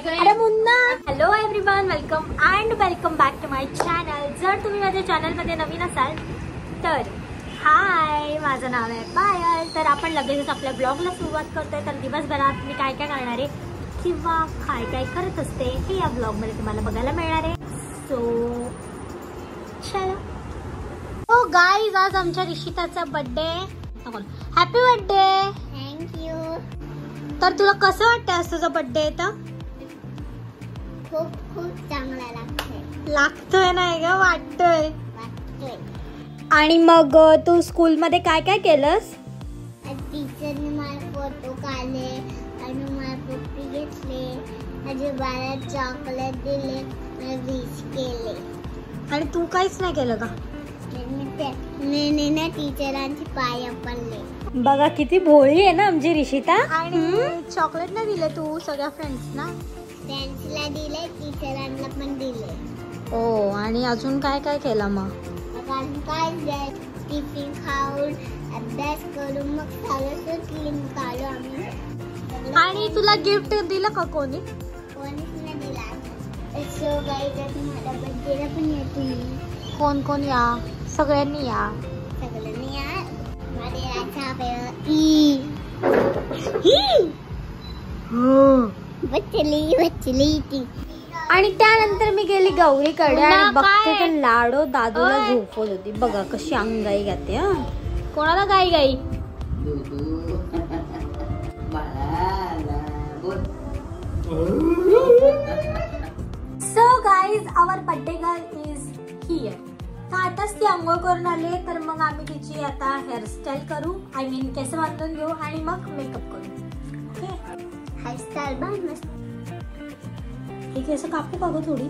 अरे Munna, hello everyone, welcome back to my channel. जर तुम्ही माझ्या चॅनलमध्ये नवीन असाल तर हाय, माझं नाव आहे पायल. तर आपण लगेचच आपल्या ब्लॉगला सुरुवात करतोय. तर दिवसभरात मी काय काय करणार आहे किंवा काय काय करत असते हे या ब्लॉगमध्ये तुम्हाला बघायला मिळणार आहे. सो चला. हो गाईज, आज आमच्या ऋषिताचा बर्थडे. Happy birthday. थँक्यू. तर तुला कसं वाटतं आज तुझा बर्थडे आहे तर? खूप खूप चांगला लागतोय नाही ग, वाटतोय. वाटतोय. आणि मग तू स्कूलमध्ये काय काय केलंस? टीचरने मला फोटो काढले आणि मला पप्पी घेतले, माझे बाळा चॉकलेट दिले, मला विश केले. आणि तू काहीच नाही केलं का? मी ना टीचरांचे पाय पडले. बघा किती भोळी आहे ना आमची ऋषिता. आणि चॉकलेट नाही दिले तू सगळ्या फ्रेंड्सना? फ्रेंड्सला दिले, टीचरांना पण दिले. ओ, आणि अजून काय काय केलं मग? काय टिफिन खाऊन अभ्यास करून मग सगळं क्लीन काढू आम्ही. आणि तुला गिफ्ट दिलं का कोणी? कोणीच नाही दिला. सो गाईज, मला बर्थडेला पण या तुम्ही. कोण कोण या? सगळ्यांनी या. सगळ्यांनी या. माझे बचली ती. आणि त्यानंतर मी गेली गौरीकडे आणि बघते तर लाडो दादूला झोपवत होती. बघा कशी अंगाई गाते. हा, कोणाला गाई गाई? So guys, our birthday girl is here. तर आताच ती अंघोळ करून आले, तर मग आम्ही तिची आता हेअरस्टाईल करू, आय मीन केस बांधून घेऊ आणि मग मेकअप करू. ओके, हेअरस्टाईल बांध. हे केस कापू का ग थोडी?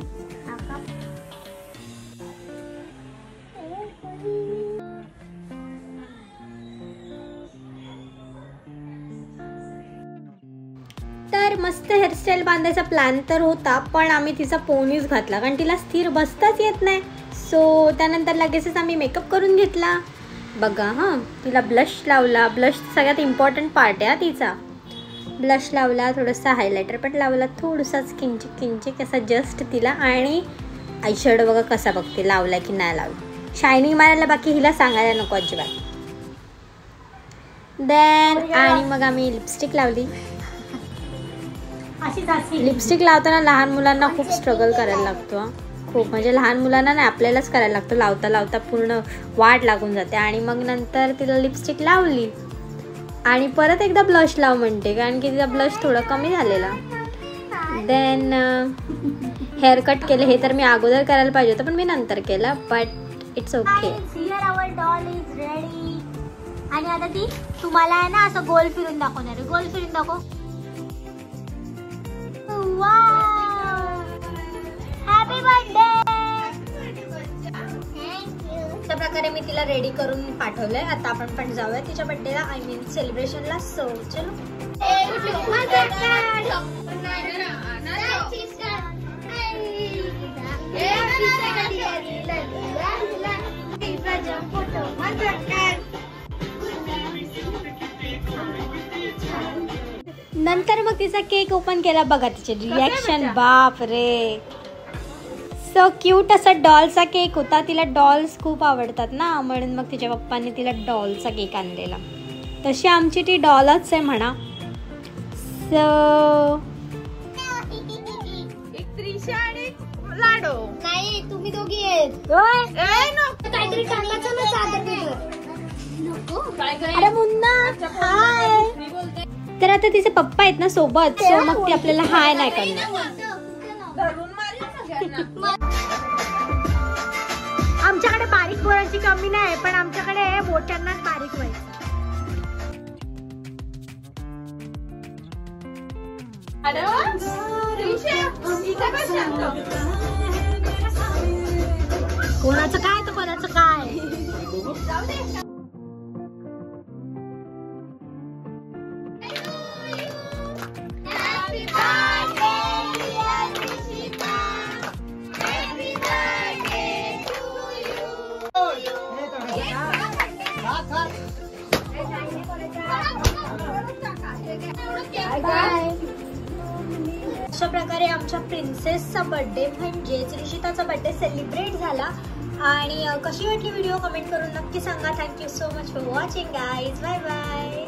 तर मस्त हेअरस्टाईल बांधायचा प्लॅन तर होता, पण आम्ही तिचा पोनीच घातला कारण तिला स्थिर बसताच येत नाही. सो त्यानंतर लगेचच आम्ही मेकअप करून घेतला. बघा, हां, तिला ब्लश लावला. ब्लश सगळ्यात इम्पॉर्टंट पार्ट आहे तिचा. ब्लश लावला, थोडंसं हायलायटर पण लावला, थोडंसाच किंचिक असा जस्ट तिला. आणि आयशॅडो बघा कसा बघते, लावला की नाही लावला. शायनिंग मारायला बाकी हिला सांगायला नको अजिबात. देन आणि मग आम्ही लिपस्टिक लावली. लिपस्टिक लावताना लहान मुलांना खूप स्ट्रगल करायला लागतो. खूप म्हणजे लहान मुलांना नाही, आपल्यालाच करायला लागतं. लावता लावता पूर्ण वाट लागून जाते. आणि मग नंतर तिला लिपस्टिक लावली आणि परत एकदा ब्लश लाव म्हणते, कारण की तिचा ब्लश थोडा कमी झालेला. देन हेअर कट केलं. हे तर मी अगोदर करायला पाहिजे होतं, पण मी नंतर केलं. But it's okay. Our doll is ready. आणि आता ती तुम्हाला आहे ना असं गोल फिरून दाखवणार आहे. गोल फिरून दाखव. Happy birthday. अशा प्रकारे मी तिला रेडी करून पाठवलंय. आता आपण पण जाऊया तिच्या बर्थडेला, आय मीन सेलिब्रेशनला. सो चलो. नंतर मग तिचा केक ओपन केला. बघा तिचे रिॲक्शन, बाप रे. सो क्यूट असा डॉलचा केक होता. तिला डॉल्स खूप आवडतात ना, म्हणून मग तिच्या पप्पांनी तिला डॉलचा केक आणलेला. तशी आमची ती डॉलच आहे म्हणा. सो लाडो नाही, तुम्ही दोघी आहेत. अरे मुन्ना, हाय. तर आता तिचे पप्पा आहेत ना सोबत, सो मग ती आपल्याला हाय नाही करणार. आमच्याकडे बारीक बोलायची कमी नाही, पण आमच्याकडे बोटांनाच बारीक व्हायचं. कोणाचं काय तर कोणाचं काय. बाय. अशा प्रकारे आमच्या प्रिन्सेसचा बर्थडे म्हणजेच ऋषिताचा बर्थडे सेलिब्रेट झाला. आणि कशी वाटली व्हिडिओ कमेंट करून नक्की सांगा. Thank you so much for watching guys. Bye bye.